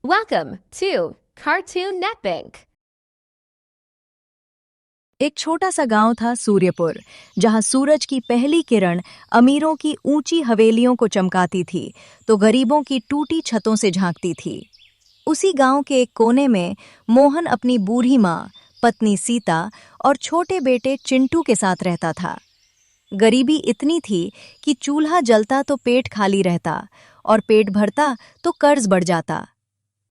Welcome to Cartoon Netbank. एक छोटा सा गांव था सूर्यपुर, जहां सूरज की पहली किरण अमीरों की ऊंची हवेलियों को चमकाती थी तो गरीबों की टूटी छतों से झांकती थी। उसी गांव के एक कोने में मोहन अपनी बूढ़ी माँ, पत्नी सीता और छोटे बेटे चिंटू के साथ रहता था। गरीबी इतनी थी कि चूल्हा जलता तो पेट खाली रहता और पेट भरता तो कर्ज बढ़ जाता।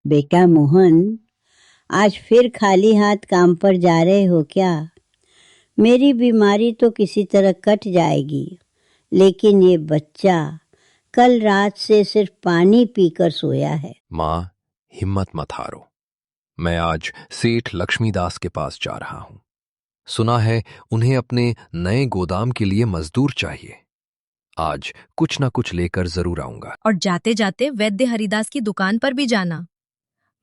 बेटा मोहन, आज फिर खाली हाथ काम पर जा रहे हो क्या? मेरी बीमारी तो किसी तरह कट जाएगी, लेकिन ये बच्चा कल रात से सिर्फ पानी पीकर सोया है। माँ, हिम्मत मत हारो। मैं आज सेठ लक्ष्मीदास के पास जा रहा हूँ। सुना है उन्हें अपने नए गोदाम के लिए मजदूर चाहिए। आज कुछ ना कुछ लेकर जरूर आऊंगा। और जाते जाते वैद्य हरिदास की दुकान पर भी जाना।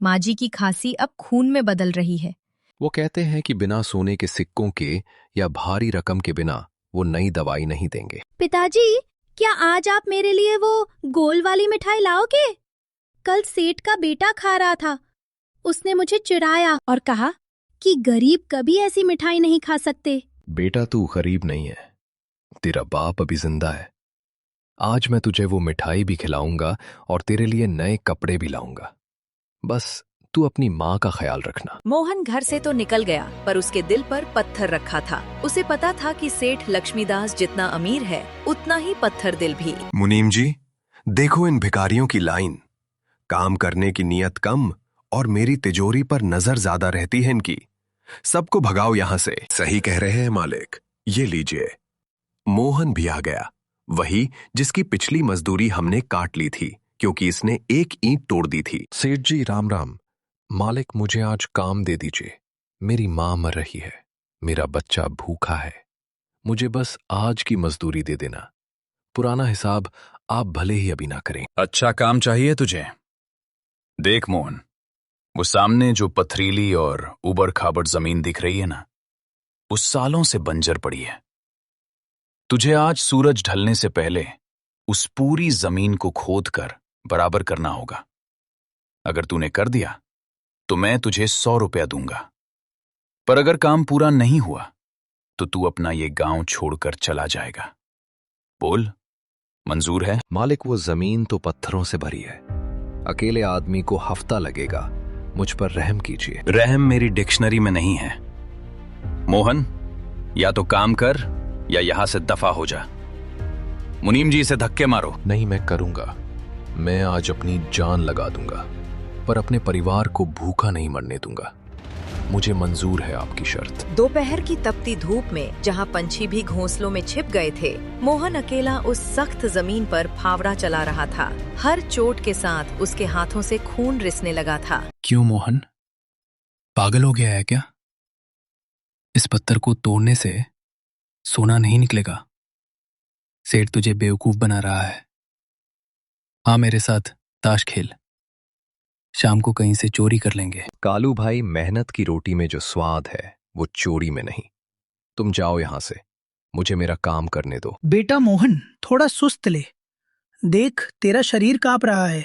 माँ जी की खांसी अब खून में बदल रही है। वो कहते हैं कि बिना सोने के सिक्कों के या भारी रकम के बिना वो नई दवाई नहीं देंगे। पिताजी, क्या आज आप मेरे लिए वो गोल वाली मिठाई लाओगे? कल सेठ का बेटा खा रहा था। उसने मुझे चिढ़ाया और कहा कि गरीब कभी ऐसी मिठाई नहीं खा सकते। बेटा, तू गरीब नहीं है, तेरा बाप अभी जिंदा है। आज मैं तुझे वो मिठाई भी खिलाऊंगा और तेरे लिए नए कपड़े भी लाऊंगा। बस तू अपनी माँ का ख्याल रखना। मोहन घर से तो निकल गया, पर उसके दिल पर पत्थर रखा था। उसे पता था कि सेठ लक्ष्मीदास जितना अमीर है, उतना ही पत्थर दिल भी। मुनीम जी, देखो इन भिखारियों की लाइन। काम करने की नियत कम और मेरी तिजोरी पर नजर ज्यादा रहती है इनकी। सबको भगाओ यहां से। सही कह रहे हैं मालिक, ये लीजिए। मोहन भी आ गया, वही जिसकी पिछली मजदूरी हमने काट ली थी क्योंकि इसने एक ईंट तोड़ दी थी। सेठ जी राम राम। मालिक, मुझे आज काम दे दीजिए। मेरी माँ मर रही है, मेरा बच्चा भूखा है। मुझे बस आज की मजदूरी दे देना। पुराना हिसाब आप भले ही अभी ना करें। अच्छा काम चाहिए तुझे? देख मोहन, वो सामने जो पथरीली और उबड़ खाबड़ जमीन दिख रही है ना, वो सालों से बंजर पड़ी है। तुझे आज सूरज ढलने से पहले उस पूरी जमीन को खोद कर बराबर करना होगा। अगर तूने कर दिया तो मैं तुझे 100 रुपया दूंगा, पर अगर काम पूरा नहीं हुआ तो तू अपना ये गांव छोड़कर चला जाएगा। बोल, मंजूर है? मालिक, वो जमीन तो पत्थरों से भरी है। अकेले आदमी को हफ्ता लगेगा। मुझ पर रहम कीजिए। रहम मेरी डिक्शनरी में नहीं है। मोहन, या तो काम कर या यहां से दफा हो जा। मुनीम जी, इसे धक्के मारो। नहीं, मैं करूंगा। मैं आज अपनी जान लगा दूंगा, पर अपने परिवार को भूखा नहीं मरने दूंगा। मुझे मंजूर है आपकी शर्त। दोपहर की तपती धूप में जहां पंछी भी घोंसलों में छिप गए थे, मोहन अकेला उस सख्त जमीन पर फावड़ा चला रहा था। हर चोट के साथ उसके हाथों से खून रिसने लगा था। क्यों मोहन, पागल हो गया है क्या? इस पत्थर को तोड़ने से सोना नहीं निकलेगा। सेठ तुझे बेवकूफ बना रहा है। हाँ, मेरे साथ ताश खेल। शाम को कहीं से चोरी कर लेंगे। कालू भाई, मेहनत की रोटी में जो स्वाद है वो चोरी में नहीं। तुम जाओ यहां से, मुझे मेरा काम करने दो। बेटा मोहन, थोड़ा सुस्त ले। देख, तेरा शरीर कांप रहा है।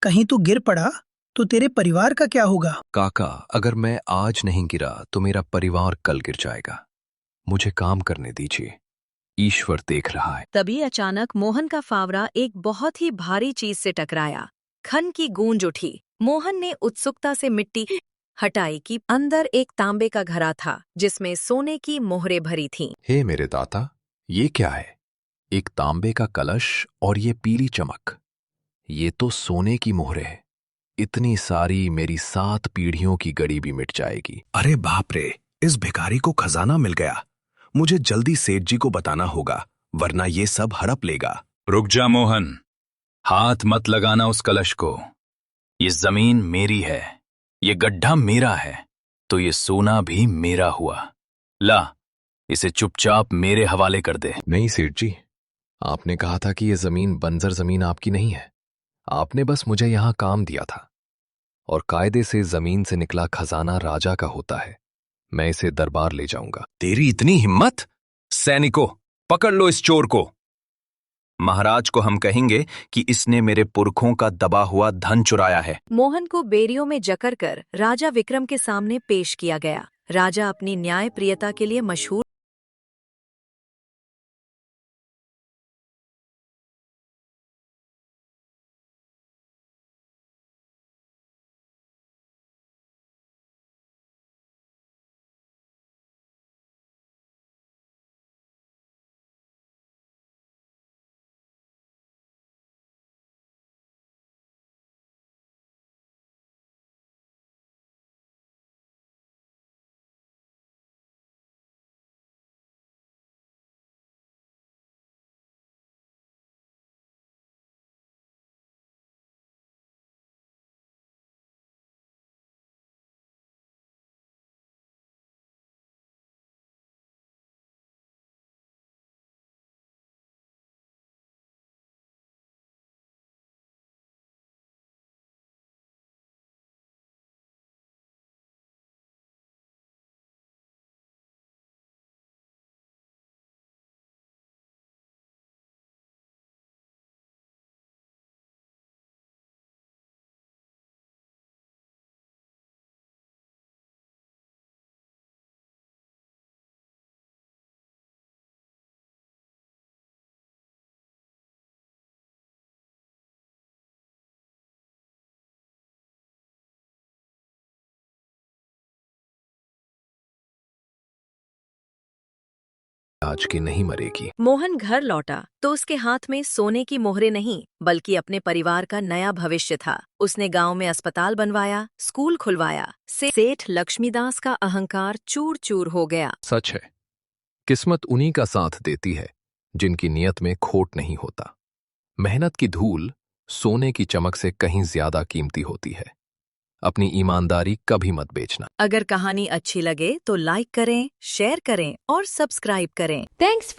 कहीं तू गिर पड़ा तो तेरे परिवार का क्या होगा? काका, अगर मैं आज नहीं गिरा तो मेरा परिवार कल गिर जाएगा। मुझे काम करने दीजिए, ईश्वर देख रहा है। तभी अचानक मोहन का फावड़ा एक बहुत ही भारी चीज से टकराया। खन की गूंज उठी। मोहन ने उत्सुकता से मिट्टी हटाई कि अंदर एक तांबे का घड़ा था जिसमें सोने की मोहरें भरी थीं। हे मेरे दाता, ये क्या है? एक तांबे का कलश और ये पीली चमक। ये तो सोने की मोहरें है। इतनी सारी, मेरी 7 पीढ़ियों की गड़ी भी मिट जाएगी। अरे बाप रे, इस भिखारी को खजाना मिल गया। मुझे जल्दी सेठ जी को बताना होगा, वरना ये सब हड़प लेगा। रुक जा मोहन, हाथ मत लगाना उस कलश को। ये जमीन मेरी है, ये गड्ढा मेरा है, तो ये सोना भी मेरा हुआ। ला, इसे चुपचाप मेरे हवाले कर दे। नहीं सेठ जी, आपने कहा था कि ये जमीन बंजर जमीन आपकी नहीं है। आपने बस मुझे यहां काम दिया था, और कायदे से जमीन से निकला खजाना राजा का होता है। मैं इसे दरबार ले जाऊंगा। तेरी इतनी हिम्मत? सैनिकों, पकड़ लो इस चोर को। महाराज को हम कहेंगे कि इसने मेरे पुरखों का दबा हुआ धन चुराया है। मोहन को बेरियों में जकड़ कर राजा विक्रम के सामने पेश किया गया। राजा अपनी न्यायप्रियता के लिए मशहूर आज की नहीं मरेगी। मोहन घर लौटा तो उसके हाथ में सोने की मोहरें नहीं बल्कि अपने परिवार का नया भविष्य था। उसने गांव में अस्पताल बनवाया, स्कूल खुलवाया। सेठ लक्ष्मीदास का अहंकार चूर चूर हो गया। सच है, किस्मत उन्हीं का साथ देती है जिनकी नियत में खोट नहीं होता। मेहनत की धूल सोने की चमक से कहीं ज्यादा कीमती होती है। अपनी ईमानदारी कभी मत बेचना। अगर कहानी अच्छी लगे तो लाइक करें, शेयर करें और सब्सक्राइब करें। Thanks